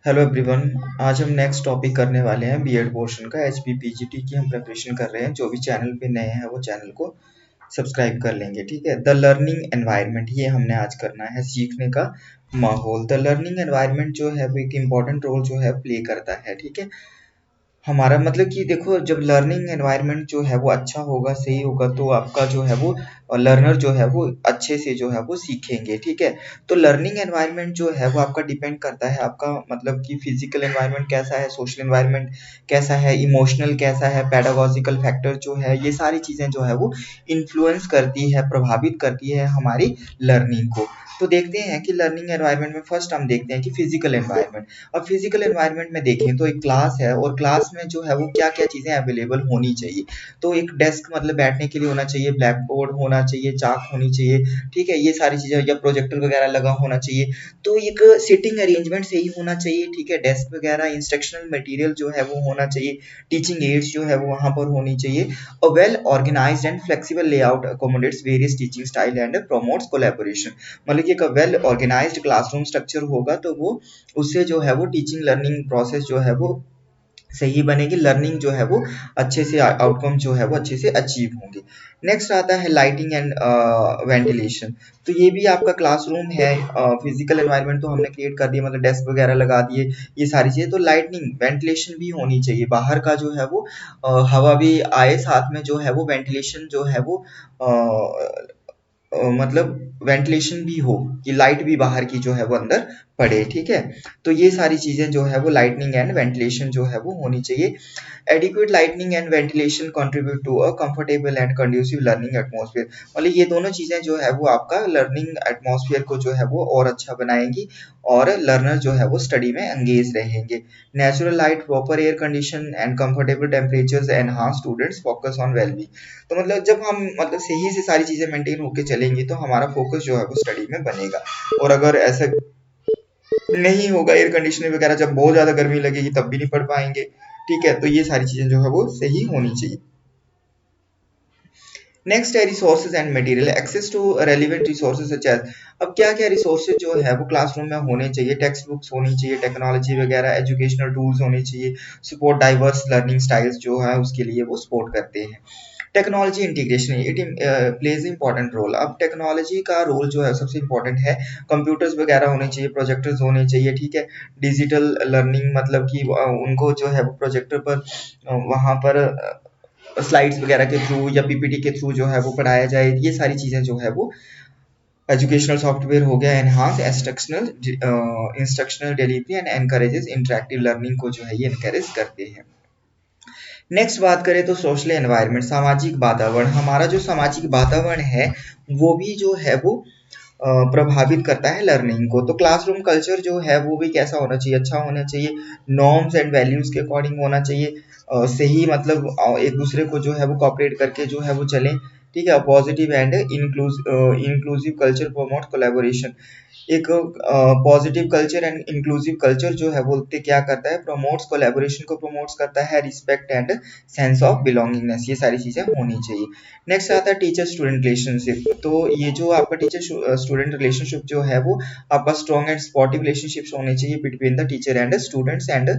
Hello everyone. आज हम next topic करने वाले हैं बीएड पोर्शन का। एचपीपीजीटी की हम प्रिपरेशन कर रहे हैं। जो भी चैनल पे नए हैं वो चैनल को सब्सक्राइब कर लेंगे, ठीक है। द लर्निंग एनवायरनमेंट, ये हमने आज करना है, सीखने का माहौल। द लर्निंग एनवायरनमेंट जो है वो एक इम्पॉर्टेंट रोल जो है प्ले करता है, ठीक है। हमारा मतलब कि देखो, जब लर्निंग एनवायरनमेंट जो है वो अच्छा होगा, सही होगा, तो आपका जो है वो लर्नर जो है वो अच्छे से जो है वो सीखेंगे, ठीक है। तो लर्निंग एनवायरनमेंट जो है वो आपका डिपेंड करता है, आपका मतलब कि फिजिकल एनवायरनमेंट कैसा है, सोशल एनवायरनमेंट कैसा है, इमोशनल कैसा है, पेडागोजिकल फैक्टर जो है, ये सारी चीज़ें जो है वो इन्फ्लुएंस करती है, प्रभावित करती है हमारी लर्निंग को। तो देखते हैं कि लर्निंग एनवायरनमेंट में फर्स्ट हम देखते हैं कि फिजिकल एनवायरनमेंट। अब फिजिकल एनवायरनमेंट में देखें तो एक क्लास है, और क्लास में जो है वो क्या क्या चीज़ें अवेलेबल होनी चाहिए। तो एक डेस्क मतलब बैठने के लिए होना चाहिए, ब्लैक बोर्ड होना चाहिए, चाक होनी चाहिए, ठीक है, ये सारी चीज़ें, या प्रोजेक्टर वगैरह लगा होना चाहिए। तो एक सिटिंग अरेंजमेंट सही होना चाहिए, ठीक है। डेस्क वगैरह, इंस्ट्रक्शनल मटेरियल जो है वो होना चाहिए, टीचिंग एड्स जो है वो वहाँ पर होनी चाहिए। A well organised and flexible layout accommodates various teaching style and promotes collaboration. मतलब कि एक वेल ऑर्गेनाइज्ड क्लासरूम स्ट्रक्चर होगा तो वो उससे जो है वो टीचिंग लर्निंग प्रोसेस जो है वो सही बनेगी, लर्निंग जो है वो अच्छे से, आउटकम जो है वो अच्छे से अचीव होंगे। नेक्स्ट आता है लाइटिंग एंड वेंटिलेशन। तो ये भी आपका क्लासरूम है। फिजिकल एनवायरनमेंट तो हमने क्रिएट कर दिया, मतलब डेस्क वगैरह लगा दिए, ये सारी चीज़ें। तो लाइटनिंग वेंटिलेशन भी होनी चाहिए, बाहर का जो है वो हवा भी आए, साथ में जो है वो वेंटिलेशन जो है वो मतलब वेंटिलेशन भी हो, कि लाइट भी बाहर की जो है वो अंदर पड़े, ठीक है। तो ये सारी चीज़ें जो है वो लाइटनिंग एंड वेंटिलेशन जो है वो होनी चाहिए। Adequate lightning and ventilation contribute to a comfortable and conducive learning atmosphere. मतलब ये दोनों चीज़ें जो है वो आपका लर्निंग एटमॉस्फेयर को जो है वो और अच्छा बनाएंगी, और लर्नर जो है वो स्टडी में एंगेज रहेंगे। Natural light, proper air condition and comfortable temperatures enhance students focus on wellbeing. तो मतलब जब हम मतलब सही से सारी चीज़ें मेंटेन होके चलेंगे तो हमारा फोकस जो है वो स्टडी में बनेगा। और अगर ऐसा नहीं होगा, एयर कंडीशनिंग वगैरह, जब बहुत ज़्यादा गर्मी लगेगी तब भी नहीं पढ़ पाएंगे, ठीक है। तो ये सारी चीज़ें जो है वो सही होनी चाहिए। नेक्स्ट है resources and material, access to relevant resources such as. अब क्या क्या रिसोर्सेज जो है वो क्लासरूम में होने चाहिए, टेक्स्ट बुक्स होनी चाहिए, टेक्नोलॉजी वगैरह, एजुकेशनल टूल्स होने चाहिए, सपोर्ट डाइवर्स लर्निंग स्टाइल्स जो है उसके लिए वो सपोर्ट करते हैं। Technology integration, it plays important role. अब टेक्नोलॉजी का रोल जो है सबसे इंपॉर्टेंट है। कंप्यूटर्स वगैरह होने चाहिए, प्रोजेक्टर्स होने चाहिए, ठीक है। डिजिटल लर्निंग मतलब कि उनको जो है वो प्रोजेक्टर पर वहाँ पर स्लाइड्स वगैरह के थ्रू या पीपीटी के थ्रू जो है वो पढ़ाया जाए। ये सारी चीज़ें जो है वो एजुकेशनल सॉफ्टवेयर हो गया। Enhance instructional delivery and encourages interactive learning को जो है ये एनकरेज करते हैं। नेक्स्ट बात करें तो सोशल एनवायरनमेंट, सामाजिक वातावरण। हमारा जो सामाजिक वातावरण है वो भी जो है वो प्रभावित करता है लर्निंग को। तो क्लासरूम कल्चर जो है वो भी कैसा होना चाहिए, अच्छा होना चाहिए, नॉर्म्स एंड वैल्यूज के अकॉर्डिंग होना चाहिए। सही मतलब एक दूसरे को जो है वो कॉपरेट करके जो है वो चलें, ठीक है। Positive and inclusive culture promote collaboration. एक positive culture and inclusive culture जो है बोलते क्या करता है, प्रमोट्स कोलैबोरेशन को प्रमोट्स करता है, respect and sense of belongingness, ये सारी चीज़ें होनी चाहिए। नेक्स्ट आता है टीचर स्टूडेंट रिलेशनशिप। तो ये जो आपका टीचर स्टूडेंट रिलेशनशिप जो है वो आपका स्ट्रॉन्ग एंड सपोर्टिव रिलेशनशिप्स होने चाहिए between the teacher and students, and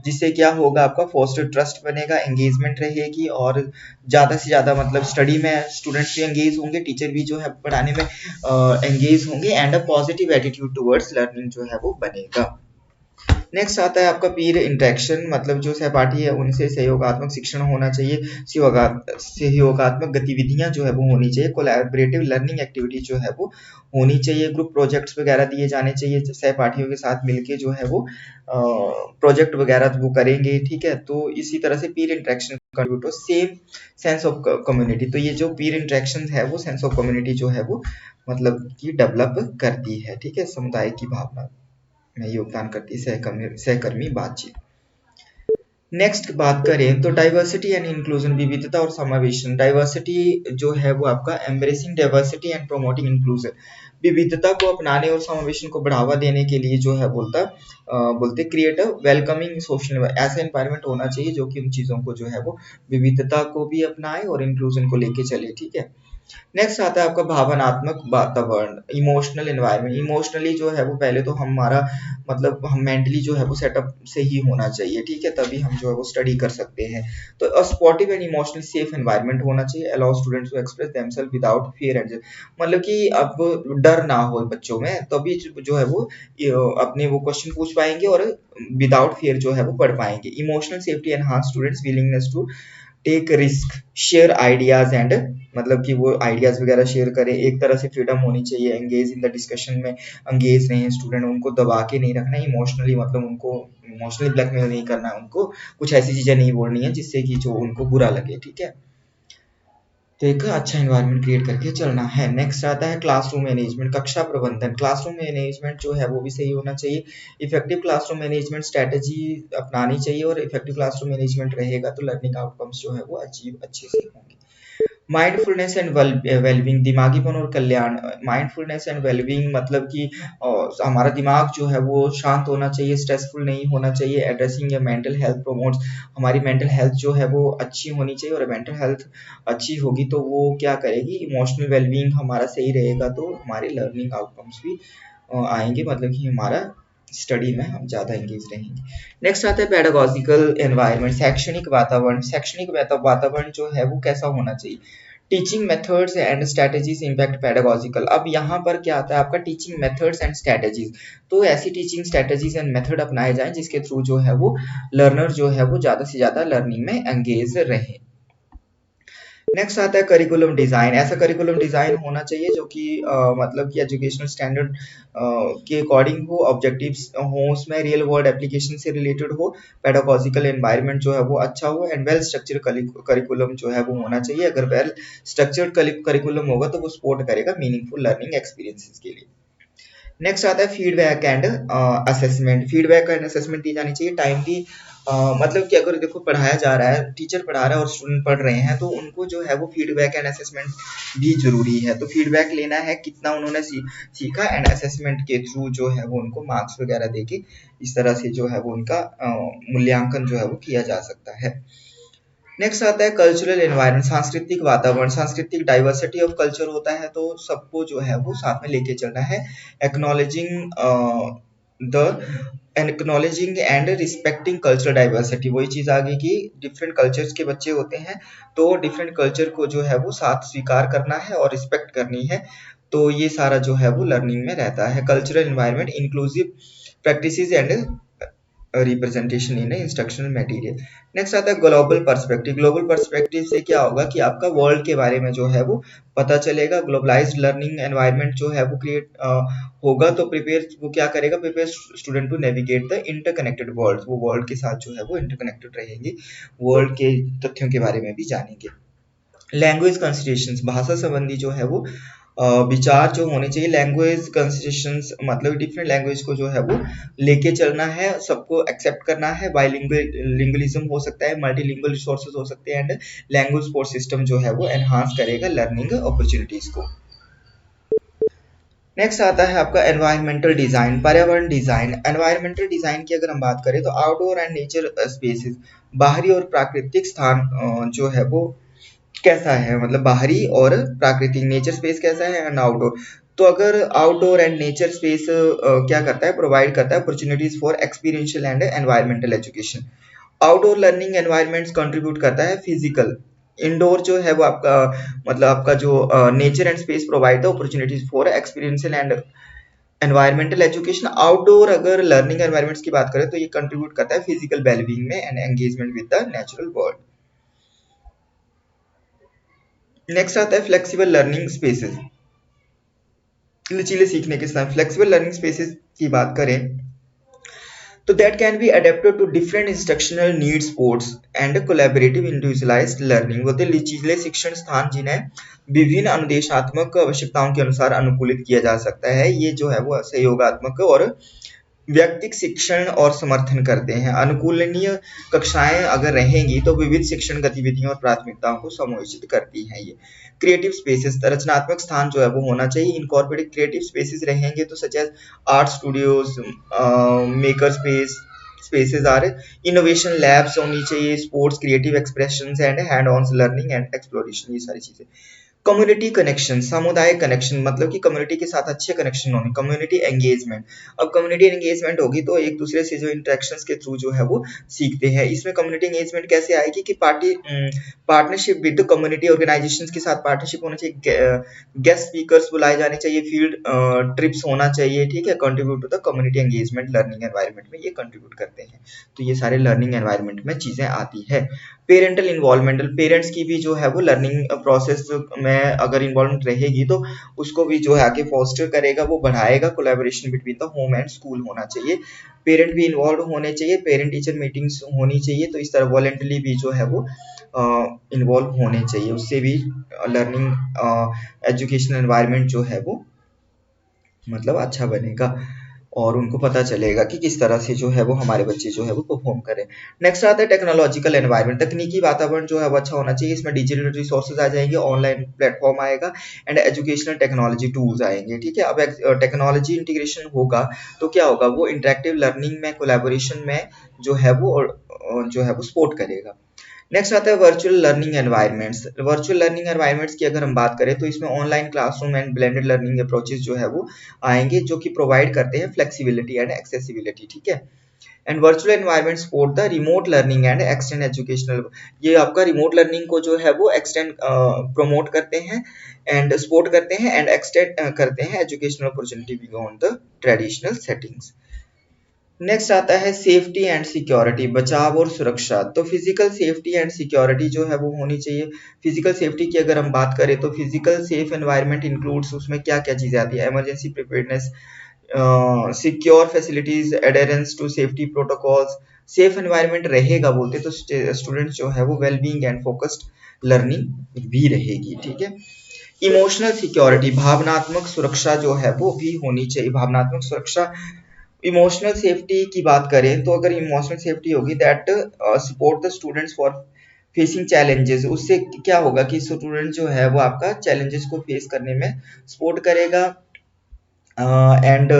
जिससे क्या होगा, आपका फोस्टर ट्रस्ट बनेगा, एंगेजमेंट रहेगी, और ज़्यादा से ज़्यादा मतलब स्टडी में स्टूडेंट्स भी एंगेज होंगे, टीचर भी जो है पढ़ाने में एंगेज होंगे, and a positive attitude towards learning जो है वो बनेगा। नेक्स्ट आता है आपका पीर इंटरेक्शन, मतलब जो सहपाठी है उनसे सहयोगात्मक शिक्षण होना चाहिए, सहयोगात्मक गतिविधियां जो है वो होनी चाहिए, कोलैबोरेटिव लर्निंग एक्टिविटी जो है वो होनी चाहिए, ग्रुप प्रोजेक्ट्स वगैरह दिए जाने चाहिए, सहपाठियों के साथ मिलके जो है वो प्रोजेक्ट वगैरह वो करेंगे, ठीक है। तो इसी तरह से पीर interaction contribute same sense of community. तो ये जो पीर इंटरेक्शन है वो सेंस ऑफ कम्युनिटी जो है वो मतलब कि डेवलप करती है, ठीक है, समुदाय की भावना में योगदान करती है, सहकर्मी बातचीत। नेक्स्ट बात करें तो डाइवर्सिटी एंड इंक्लूजन, विविधता और समावेशन। डाइवर्सिटी जो है वो आपका embracing diversity and promoting inclusion, विविधता को अपनाने और समावेशन को बढ़ावा देने के लिए जो है बोलते क्रिएट अ वेलकमिंग सोशल, ऐसा एनवायरनमेंट होना चाहिए जो कि उन चीज़ों को जो है वो विविधता को भी अपनाए और इंक्लूजन को लेके चले, ठीक है। नेक्स्ट आता है आपका भावनात्मक वातावरण, इमोशनल एनवायरनमेंट। इमोशनली जो है वो पहले तो हमारा मतलब हम मेंटली जो है वो सेटअप से ही होना चाहिए, ठीक है, तभी हम जो है वो स्टडी कर सकते हैं। तो a supportive and emotionally safe environment होना चाहिए, allow students to express themselves without fear and मतलब कि अब डर ना हो बच्चों में, तभी जो है वो अपने वो क्वेश्चन पूछ पाएंगे और विदाउट फियर जो है वो पढ़ पाएंगे। Emotional safety enhance students willingness to take risk, share ideas and मतलब कि वो आइडियाज वगैरह शेयर करें। एक तरह से फ्रीडम होनी चाहिए, एंगेज इन द डिस्कशन में एंगेज रहें स्टूडेंट, उनको दबा के नहीं रखना इमोशनली, मतलब उनको इमोशनली ब्लैकमेल नहीं करना है, उनको कुछ ऐसी चीजें नहीं बोलनी है जिससे कि जो उनको बुरा लगे, ठीक है। तो एक अच्छा एनवायरनमेंट क्रिएट करके चलना है। नेक्स्ट आता है क्लासरूम मैनेजमेंट, कक्षा प्रबंधन। क्लासरूम मैनेजमेंट जो है वो भी सही होना चाहिए, इफेक्टिव क्लासरूम मैनेजमेंट स्ट्रेटेजी अपनानी चाहिए, और इफेक्टिव क्लासरूम मैनेजमेंट रहेगा तो लर्निंग आउटकम्स जो है वो अचीव अच्छे से होंगे। माइंडफुलनेस एंड वेलबींग, दिमागीपन और कल्याण। माइंडफुलनेस एंड वेलबींग मतलब कि हमारा दिमाग जो है वो शांत होना चाहिए, स्ट्रेसफुल नहीं होना चाहिए। एड्रेसिंग या मेंटल हेल्थ प्रोमोट्स, हमारी मेंटल हेल्थ जो है वो अच्छी होनी चाहिए, और मेंटल हेल्थ अच्छी होगी तो वो क्या करेगी, इमोशनल वेलबींग हमारा सही रहेगा तो हमारे लर्निंग आउटकम्स भी आएंगे, मतलब कि हमारा स्टडी में हम ज़्यादा एंगेज रहेंगे। नेक्स्ट आता है पेडागॉजिकल एनवायरनमेंट, शैक्षणिक वातावरण। शैक्षणिक वातावरण जो है वो कैसा होना चाहिए, teaching methods and strategies impact pedagogical. अब यहाँ पर क्या आता है आपका टीचिंग मेथड्स एंड स्ट्रेटजीज, तो ऐसी टीचिंग स्ट्रेटजीज एंड मेथड अपनाए जाएं जिसके थ्रू जो है वो लर्नर जो है वो ज़्यादा से ज़्यादा लर्निंग में एंगेज रहे। नेक्स्ट आता है करिकुलम डिज़ाइन, ऐसा करिकुलम डिज़ाइन होना चाहिए जो कि मतलब कि एजुकेशनल स्टैंडर्ड के अकॉर्डिंग हो, ऑब्जेक्टिव्स हो उसमें, रियल वर्ल्ड एप्लीकेशन से रिलेटेड हो, पेडागॉजिकल एनवायरनमेंट जो है वो अच्छा हो, एंड वेल स्ट्रक्चर्ड करिकुलम जो है वो होना चाहिए। अगर वेल स्ट्रक्चर्ड करिकुलम होगा तो वो सपोर्ट करेगा मीनिंगफुल लर्निंग एक्सपीरियंसेस के लिए। नेक्स्ट आता है feedback and assessment. Feedback and assessment दी जानी चाहिए टाइमली, मतलब कि अगर देखो पढ़ाया जा रहा है, टीचर पढ़ा रहा है और स्टूडेंट पढ़ रहे हैं, तो उनको जो है वो फीडबैक एंड असेसमेंट भी जरूरी है। तो फीडबैक लेना है कितना उन्होंने सीखा, एंड असेसमेंट के थ्रू जो है वो उनको मार्क्स वगैरह देके इस तरह से जो है वो उनका मूल्यांकन जो है वो किया जा सकता है। नेक्स्ट आता है कल्चरल एनवायरनमेंट, सांस्कृतिक वातावरण। सांस्कृतिक डाइवर्सिटी ऑफ कल्चर होता है तो सबको जो है वो साथ में लेके चलना है। Acknowledging the acknowledging and respecting cultural diversity, वही चीज आ गई कि डिफरेंट कल्चर्स के बच्चे होते हैं तो डिफरेंट कल्चर को जो है वो साथ स्वीकार करना है और रिस्पेक्ट करनी है, तो ये सारा जो है वो लर्निंग में रहता है। Cultural environment inclusive practices and representation in instructional material. Next आता है ग्लोबल पर्सपेक्टिव। ग्लोबल पर्सपेक्टिव से क्या होगा कि आपका वर्ल्ड के बारे में जो है वो पता चलेगा। ग्लोबलाइज्ड लर्निंग एनवायरनमेंट जो है वो क्रिएट होगा तो प्रिपेयर वो क्या करेगा, prepare student to navigate the interconnected world, वो वर्ल्ड के साथ जो है वो इंटरकनेक्टेड रहेंगे, वर्ल्ड के तथ्यों के बारे में भी जानेंगे। लैंग्वेज कंसिडरेशंस, भाषा संबंधी जो है वो विचार जो होने चाहिए। लैंग्वेज कंसिडरेशंस मतलब डिफरेंट लैंग्वेज को जो है वो लेके चलना है, सबको एक्सेप्ट करना है। बाइलिंगुअलिज्म हो सकता है, मल्टीलिंगुअल रिसोर्सेज हो सकते हैं, एंड लैंग्वेज सपोर्ट सिस्टम जो है वो एनहांस करेगा लर्निंग अपॉर्चुनिटीज को। नेक्स्ट आता है आपका एनवायरमेंटल डिजाइन, पर्यावरण डिजाइन। एनवायरमेंटल डिजाइन की अगर हम बात करें तो आउटडोर एंड नेचर स्पेसेस, बाहरी और प्राकृतिक स्थान जो है वो कैसा है, मतलब बाहरी और प्राकृतिक, नेचर स्पेस कैसा है एंड आउटडोर। तो अगर आउटडोर एंड नेचर स्पेस क्या करता है, प्रोवाइड करता है opportunities for experiential and environmental education. Outdoor learning environments contribute करता है फिजिकल। इंडोर जो है वो आपका मतलब आपका जो नेचर एंड स्पेस प्रोवाइड है opportunities for experiential and environmental education. Outdoor अगर लर्निंग एनवायरनमेंट्स की बात करें तो ये कंट्रीब्यूट करता है फिजिकल वेलबींग में and engagement with the natural world. Next आता है फ्लेक्सिबल लर्निंग स्पेसेस, लचीले सीखने के स्थान। फ्लेक्सिबल लर्निंग स्पेसेस की बात करें तो that can be adapted to different instructional need, supports and collaborative individualized learning. बोलते लचीले शिक्षण स्थान जिन्हें विभिन्न अनुदेशात्मक आवश्यकताओं के अनुसार अनुकूलित किया जा सकता है, ये जो है वो सहयोगात्मक और व्यक्तिगत शिक्षण और समर्थन करते हैं। अनुकूलनीय कक्षाएं अगर रहेंगी तो विविध शिक्षण गतिविधियों और प्राथमिकताओं को समायोजित करती हैं ये। क्रिएटिव स्पेसेस, रचनात्मक स्थान जो है वो होना चाहिए। इनकॉर्पोरेटेड क्रिएटिव स्पेसेस रहेंगे तो such as art studios, maker spaces are, innovation labs होनी चाहिए, supports, creative expression and hand on learning and exploration, ये सारी चीजें। कम्युनिटी कनेक्शन, सामुदायिक कनेक्शन, मतलब कि कम्युनिटी के साथ अच्छे कनेक्शन होने, कम्युनिटी एंगेजमेंट। अब कम्युनिटी एंगेजमेंट होगी तो एक दूसरे से जो इंटरेक्शंस के थ्रू जो है वो सीखते हैं। इसमें कम्युनिटी एंगेजमेंट कैसे आएगी कि पार्टनरशिप विद कम्युनिटी ऑर्गेनाइजेशंस के साथ पार्टनरशिप होना चाहिए, गेस्ट स्पीकर्स बुलाए जाने चाहिए, फील्ड ट्रिप्स होना चाहिए, ठीक है। Contribute to the community engagement learning environment में ये कंट्रीब्यूट करते हैं। तो ये सारे लर्निंग एनवायरनमेंट में चीजें आती है। पेरेंटल इन्वॉल्वमेंटल, पेरेंट्स की भी जो है वो लर्निंग प्रोसेस में अगर इन्वॉल्वमेंट रहेगी तो उसको भी जो है आगे फोस्टर करेगा, वो बढ़ाएगा। Collaboration between the home and school होना चाहिए, पेरेंट भी इन्वॉल्व होने चाहिए, पेरेंट टीचर मीटिंग्स होनी चाहिए। तो इस तरह वॉलेंटली भी जो है वो इन्वॉल्व होने चाहिए, उससे भी लर्निंग एजुकेशनल एनवायरनमेंट जो है वो मतलब अच्छा बनेगा और उनको पता चलेगा कि किस तरह से जो है वो हमारे बच्चे जो है वो परफॉर्म करें। नेक्स्ट आता है टेक्नोलॉजिकल एनवायरनमेंट, तकनीकी वातावरण जो है वो अच्छा होना चाहिए। इसमें डिजिटल रिसोर्सेज आ जाएंगे, ऑनलाइन प्लेटफॉर्म आएगा एंड एजुकेशनल टेक्नोलॉजी टूल्स आएंगे, ठीक है। अब टेक्नोलॉजी इंटीग्रेशन होगा तो क्या होगा, वो इंटरेक्टिव लर्निंग में, कोलैबोरेशन में जो है वो सपोर्ट करेगा। नेक्स्ट आता है virtual learning environments. Virtual learning environments की अगर हम बात करें तो इसमें online classroom and blended learning approaches जो है वो आएंगे, जो कि प्रोवाइड करते हैं फ्लेक्सिबिलिटी एंड एक्सेसिबिलिटी, ठीक है। And virtual environment support the remote learning and extend educational, ये आपका रिमोट लर्निंग को जो है वो एक्सटेंड प्रमोट करते हैं एंड सपोर्ट करते हैं एंड एक्सटेंड करते हैं educational opportunity beyond the traditional settings. Next आता है सेफ्टी एंड सिक्योरिटी, बचाव और सुरक्षा। तो फिजिकल सेफ्टी एंड सिक्योरिटी जो है वो होनी चाहिए। फिजिकल सेफ्टी की अगर हम बात करें तो फिजिकल सेफ एनवायरनमेंट इंक्लूड्स, उसमें क्या क्या चीजें आती है, emergency preparedness, secure facilities, adherence to safety protocols. Safe environment रहेगा बोलते तो स्टूडेंट्स जो है वो वेलबींग एंड फोकस्ड लर्निंग भी रहेगी, ठीक है। इमोशनल सिक्योरिटी, भावनात्मक सुरक्षा जो है वो भी होनी चाहिए। भावनात्मक सुरक्षा, इमोशनल सेफ्टी की बात करें तो अगर इमोशनल सेफ्टी होगी that support the students for facing challenges, उससे क्या होगा कि स्टूडेंट जो है वो आपका चैलेंजेस को फेस करने में सपोर्ट करेगा and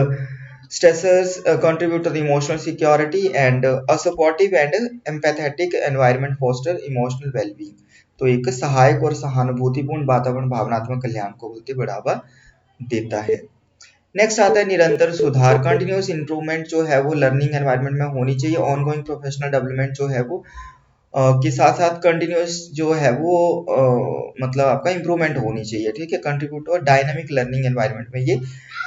stressors contribute to the emotional security and a supportive and empathetic environment foster emotional well-being। तो एक सहायक और सहानुभूतिपूर्ण वातावरण भावनात्मक कल्याण को बोलते बढ़ावा देता है। नेक्स्ट आता है निरंतर सुधार, कंटिन्यूस इंप्रूवमेंट जो है वो लर्निंग एनवायरनमेंट में होनी चाहिए। ऑनगोइंग प्रोफेशनल डेवलपमेंट जो है वो के साथ साथ कंटिन्यूस जो है वो मतलब आपका इंप्रूवमेंट होनी चाहिए, ठीक है। कंट्रीब्यूट और डायनामिक लर्निंग एनवायरनमेंट में ये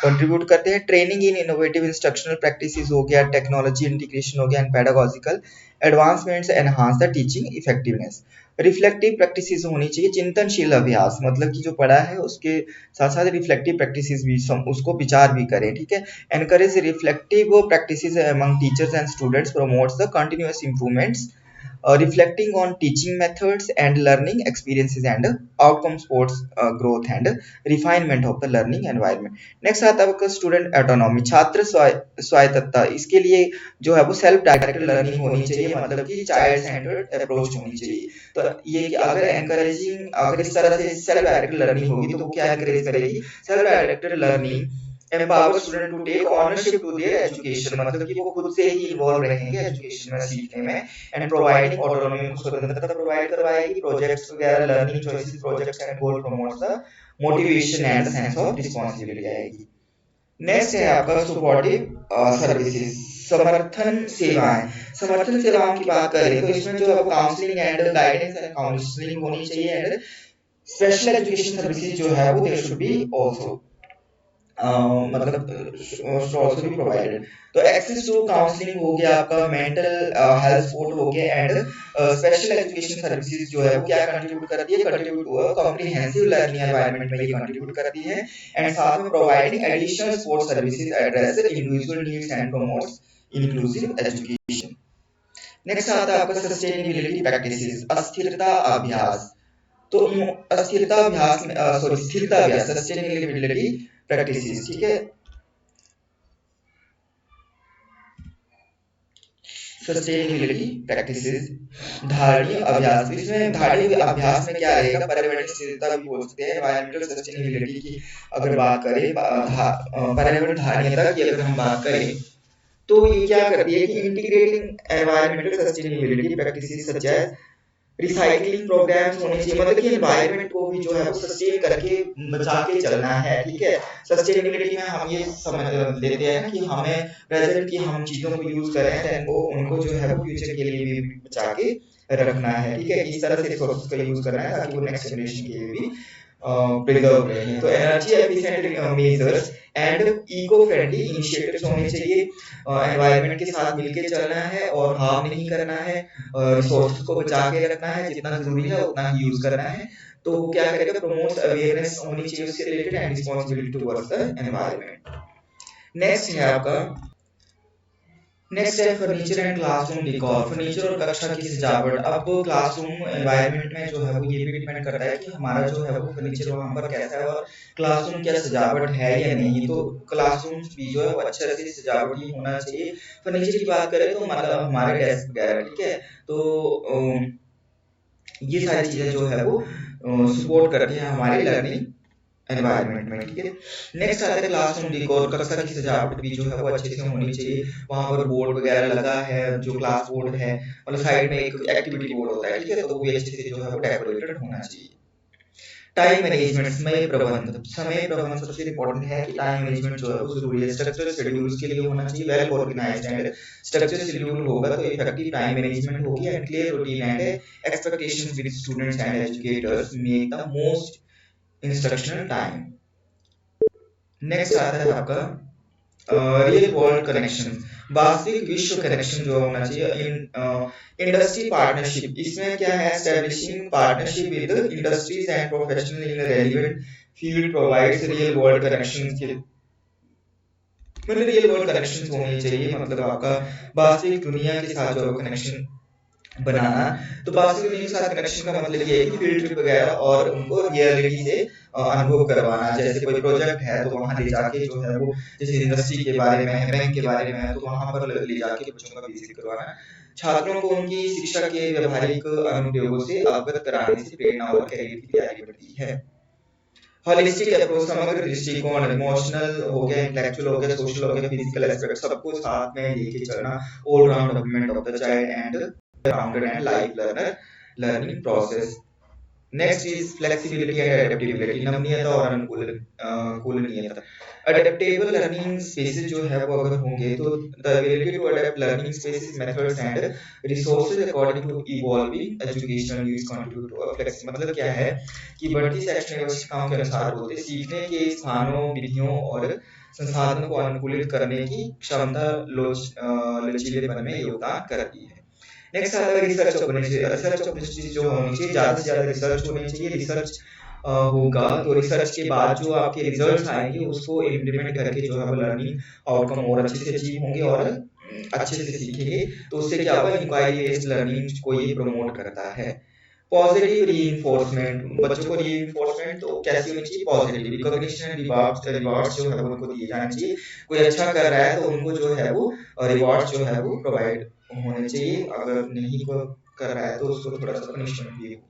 कंट्रीब्यूट करते हैं। Training in innovative instructional practices हो गया, टेक्नोलॉजी इंटीग्रेशन हो गया and pedagogical advancements enhance the teaching effectiveness. Reflective practices होनी चाहिए, चिंतनशील अभ्यास, मतलब कि जो पढ़ा है उसके साथ साथ रिफ्लेक्टिव प्रैक्टिसेस भी उसको विचार भी करें, ठीक है। Encourage reflective practices among teachers and students, promotes the continuous improvements, reflecting on teaching methods and learning experiences and outcome sports growth and refinement of the learning environment। Next आता है आपका स्टूडेंट ऑटोनॉमी, छात्र स्वायत्तता। इसके लिए जो है वो सेल्फ डायरेक्टेड लर्निंग होनी चाहिए, मतलब कि चाइल्ड सेंटर्ड अप्रोच होनी चाहिए। तो ये कि अगर एनकरेजिंग, अगर इस तरह से सेल्फ डायरेक्टेड लर्निंग होगी तो वो क्या एनकरेज करेगी, self directed learning empower student to take ownership to their education, मतलब कि वो खुद से ही इन्वॉल्व रहेंगे एजुकेशन में, सीखने में एंड प्रोवाइडिंग ऑटोनॉमी, उनको स्वतंत्रता प्रोवाइड करवाएगी। प्रोजेक्ट्स वगैरह, learning choices, projects and goal promotes the motivation and sense of responsibility आएगी। नेक्स्ट है आपका सपोर्टिव सर्विसेज, समर्थन सेवाएं। समर्थन सेवाओं की बात करें तो इसमें जो है counselling and guidance and counselling होनी चाहिए एंड स्पेशल एजुकेशन सर्विसेज जो है वो देयर शुड बी आल्सो मतलब also be provided। तो एक्सेस टू काउंसलिंग हो गया आपका, मेंटल हेल्थ सपोर्ट हो गया एंड स्पेशल एजुकेशन सर्विसेज जो है वो क्या कंट्रीब्यूट करती है, contribute to a comprehensive learning environment में ये कंट्रीब्यूट करती है एंड साथ में providing additional support services address individual needs and promotes inclusive education. Next आता है आपका सस्टेनेबिलिटी प्रैक्टिसेस, अस्थिरता अभ्यास। तो अस्थिरता अभ्यास में स्थिरता अभ्यास, सस्टेनेबिलिटी प्रैक्टिसेस, ठीक है। सस्टेनेबिलिटी प्रैक्टिसेस, धारणीय अभ्यास। इसमें धारणीय अभ्यास में क्या रहेगा, पर्यावरणीय स्थिरता भी बोल सकते हैं। एनवायरमेंटल सस्टेनेबिलिटी की अगर बात करें, पर्यावरण धारणीयता की अगर हम बात करें तो ये क्या करती है कि integrating environmental sustainability practices such as recycling programs होने चाहिए, मतलब कि एनवायरनमेंट को भी जो है वो सस्टेन करके बचा के चलना है, ठीक है। सस्टेनेबिलिटी में हम ये समझ लेते हैं ना कि हमें प्रेजेंट की हम चीज़ों को यूज़ कर रहे हैं तो वो उनको जो है वो फ्यूचर के लिए भी बचा के रखना है, ठीक है। इस तरह से रिसोर्सेज का यूज़ करना है ताकि वो नेक्स्ट जनरेशन के लिए भी प्रिजर्व रहे। तो energy efficient measures and eco friendly initiatives होने चाहिए। एनवायरनमेंट के साथ मिलके चलना है और हार्म नहीं करना है, रिसोर्सेज को बचा के रखना है, जितना जरूरी है उतना ही यूज करना है। तो वो क्या करेगा, प्रमोट्स अवेयरनेस होनी चाहिए उससे related and responsibility towards the environment. Next है आपका, नेक्स्ट है furniture and classroom decor, furniture और कक्षा की सजावट। अब क्लासरूम एनवायरनमेंट में जो है वो ये भी डिपेंड करता है कि हमारा जो है वो फर्नीचर वहाँ पर कैसा है और क्लासरूम क्या सजावट है या नहीं। तो क्लासरूम भी जो है वो अच्छे से सजावट ही होना चाहिए। फर्नीचर की बात करें तो मतलब हमारे डेस्क वगैरह, ठीक है। तो ये सारी चीजें जो है वो सपोर्ट करती हैं हमारे लर्निंग एनवायरनमेंट में, ठीक है। नेक्स्ट आता है क्लासरूम डिकोर, कक्षा की सजावट भी जो है वो अच्छे से होनी चाहिए। वहाँ पर बोर्ड वगैरह लगा है, जो क्लास बोर्ड है, मतलब साइड में एक एक्टिविटी बोर्ड होता है, ठीक है, तो वो भी अच्छे से जो है वो डेकोरेटेड होना चाहिए। टाइम मैनेजमेंट, समय प्रबंधन, समय प्रबंधन सबसे इंपॉर्टेंट है कि टाइम मैनेजमेंट जो है वो जरूरी है। स्ट्रक्चर शेड्यूल के लिए होना चाहिए, well organised and structure schedule होगा तो इफेक्टिव टाइम मैनेजमेंट होगी and clear routine and expectations with students and educators make the most instructional time. Next आता है आपका रियल वर्ल्ड कनेक्शन, वास्तविक विश्व कनेक्शन जो होना चाहिए। इन इंडस्ट्री पार्टनरशिप, इसमें क्या है, establishing partnership with industries and professional in relevant field provides real world connection के, मतलब रियल वर्ल्ड कनेक्शन होने चाहिए, मतलब आपका वास्तविक दुनिया के साथ जो कनेक्शन बनाना। तो वास्तविक दुनिया के साथ कनेक्शन का मतलब ये है कि फील्ड ट्रिप वगैरह और उनको रियलिटी से अनुभव करवाना। जैसे कोई प्रोजेक्ट है तो वहाँ ले जाके जो है वो, जैसे इंडस्ट्री के बारे में है, बैंक के बारे में है, तो वहाँ पर ले जाके बच्चों का विजिट करवाना, छात्रों को उनकी शिक्षा के व्यवहारिक अनुप्रयोगों से अवगत कराने से प्रेरणा और करियर की तैयारी बढ़ती है। होलिस्टिक अप्रोच, समग्र दृष्टिकोण, इमोशनल हो गया, इंटेलेक्चुअल हो गया, सोशल हो गया, फिजिकल एस्पेक्ट, सबको साथ में लेके चलना। All round development of the child and rounded and life learner learning process. Next is flexibility and adaptability, नमनीयता और अनुकूलनीयता। अडेप्टेबल लर्निंग स्पेसेस जो है वो अगर होंगे तो the ability to adapt learning spaces, methods and resources according to evolving educational needs contribute to flex, मतलब क्या है कि बढ़ती शैक्षणिक आवश्यकताओं के अनुसार बोलते सीखने के स्थानों, विधियों और संसाधनों को अनुकूलित करने की क्षमता लचीलेपन में योगदान करती है। नेक्स्ट आता है रिसर्च ऑर्गेनाइजेशन, रिसर्च ऑर्गेनाइजेशन जो होनी चाहिए, ज्यादा से ज्यादा रिसर्च होनी चाहिए। रिसर्च होगा तो रिसर्च के बाद जो आपके रिजल्ट्स आएंगे उसको इम्प्लीमेंट करके जो है वो लर्निंग आउटकम और अच्छे से अचीव होंगे और अच्छे से सीखेंगे। तो उससे क्या होगा, इंक्वायरी बेस्ड लर्निंग को ये प्रमोट करता है। पॉजिटिव रीइंफोर्समेंट, बच्चों को रीइंफोर्समेंट तो कैसी होनी चाहिए, पॉजिटिव रिकॉग्निशन, रिवार्ड्स जो है वो उनको दिए जाने चाहिए। कोई अच्छा कर रहा है तो उनको जो है वो रिवार्ड्स जो है वो प्रोवाइड होने चाहिए, अगर नहीं को कर रहा है तो उसको थोड़ा सा पनिशमेंट भी हो।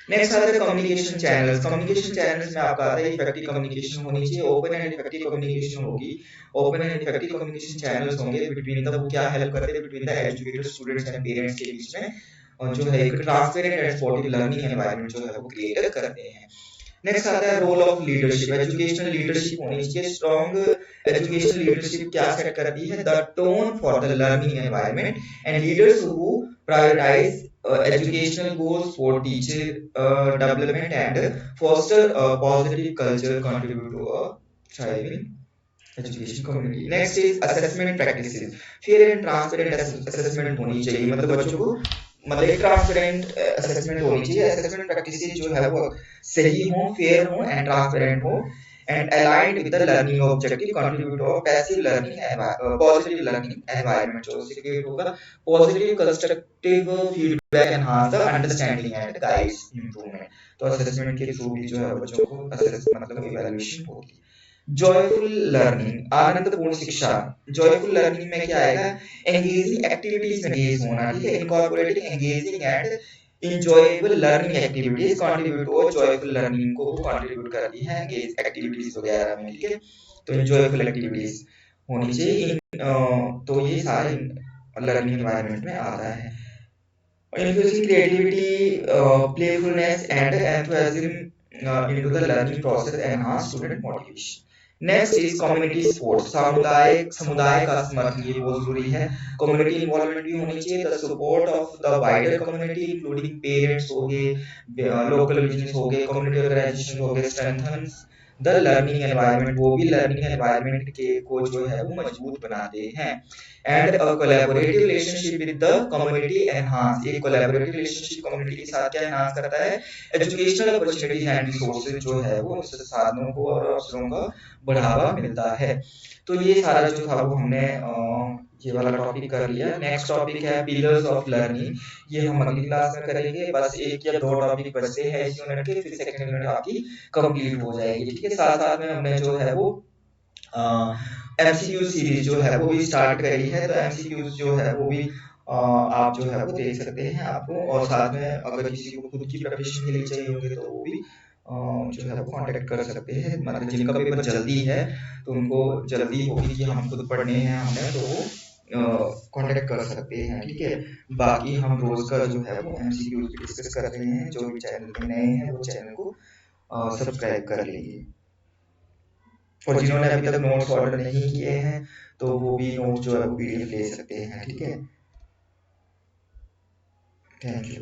नेक्स्ट आता है कम्युनिकेशन चैनल्स, कम्युनिकेशन चैनल्स में आपका आता है इफेक्टिव कम्युनिकेशन होनी चाहिए, ओपन एंड इफेक्टिव कम्युनिकेशन होगी। Open and effective communication channels होंगे बिटवीन द, वो क्या हेल्प करते हैं between the educators, students and parents के बीच में, और जो है एक transparent and supportive learning environment जो है वो क्रिएट करते हैं। नेक्स्ट आता है role of leadership, educational leadership होनी चाहिए। स्ट्रॉन्ग एजुकेशनल लीडरशिप क्या सेट करती है, the tone for the learning environment and leaders who prioritize educational goals for teacher development and foster a positive culture contribute to a thriving education community. Next is assessment practices, fair and transparent assessment होनी चाहिए, मतलब बच्चों को मतलब एक transparent assessment होनी चाहिए। Assessment practices जो है वो सही हो, फेयर हो एंड ट्रांसपेरेंट हो and aligned with the learning objective, contribute to passive learning positive learning environment जो उससे क्रिएट होगा। Positive constructive feedback enhance the understanding and guides improvement. तो असेसमेंट के थ्रू भी जो है बच्चों को असेस मतलब इवैल्यूएशन होगी। जॉयफुल लर्निंग, आनंदपूर्ण शिक्षा। जॉयफुल लर्निंग में क्या आएगा, एंगेजिंग एक्टिविटीज में एंगेज होना, ठीक है। Incorporating engaging and enjoyable learning activities contribute to joyful learning को कंट्रीब्यूट करती हैं एंगेज एक्टिविटीज वगैरह में, ठीक है। तो इंजॉयफुल एक्टिविटीज होनी चाहिए तो ये सारे लर्निंग एनवायरनमेंट में आता है। infusing creativity, playfulness, and enthusiasm into the learning process enhance student motivation. Next is community support, समुदाय का समर्थन, ये बहुत जरूरी है। कम्युनिटी इन्वॉल्वमेंट भी होनी चाहिए। The support of the wider community including parents हो गए, लोकल बिजनेस हो गए, कम्युनिटी ऑर्गेनाइजेशन हो गए, स्ट्रेंथन्स द लर्निंग एनवायरनमेंट, वो भी लर्निंग एनवायरनमेंट के को जो है वो मजबूत बनाते हैं। And a collaborative relationship with the community enhance, एक कोलैबोरेटिव रिलेशनशिप कम्युनिटी के साथ क्या एनहांस करता है? एजुकेशनल अपॉर्चुनिटीज एंड रिसोर्सेज जो है वो साधनों को और अवसरों का बढ़ावा मिलता है। तो ये सारा जो था वो हमने ये वाला टॉपिक कर लिया। नेक्स्ट टॉपिक है पिलर्स ऑफ लर्निंग, ये हम अगली क्लास में करेंगे। बस एक या दो टॉपिक बचते हैं इस यूनिट के, फिर सेकंड यूनिट आपकी कंप्लीट हो जाएगी। ठीक है, साथ साथ में हमने जो है वो एमसीक्यू सीरीज जो है वो भी स्टार्ट करी है। तो एमसीक्यू जो है वो भी आप जो है वो देख सकते हैं आपको, और साथ में अगर किसी को खुद की प्रिपरेशन के लिए चाहिए होंगे तो वो भी जो है वो कांटेक्ट कर सकते हैं। मतलब जिनका पेपर जल्दी है तो उनको जल्दी होगी कि हम खुद पढ़ने हैं हमें, तो वो कांटेक्ट कर सकते हैं। ठीक है, बाकी हम रोज का जो है वो एमसीक्यू डिस्कस कर रहे हैं। जो भी चैनल पे नए हैं वो चैनल को सब्सक्राइब कर लीजिए, और जिन्होंने अभी तक नोट्स ऑर्डर नहीं किए हैं तो वो भी नोट्स जो है वो पीडीएफ ले सकते हैं। ठीक है, थैंक यू।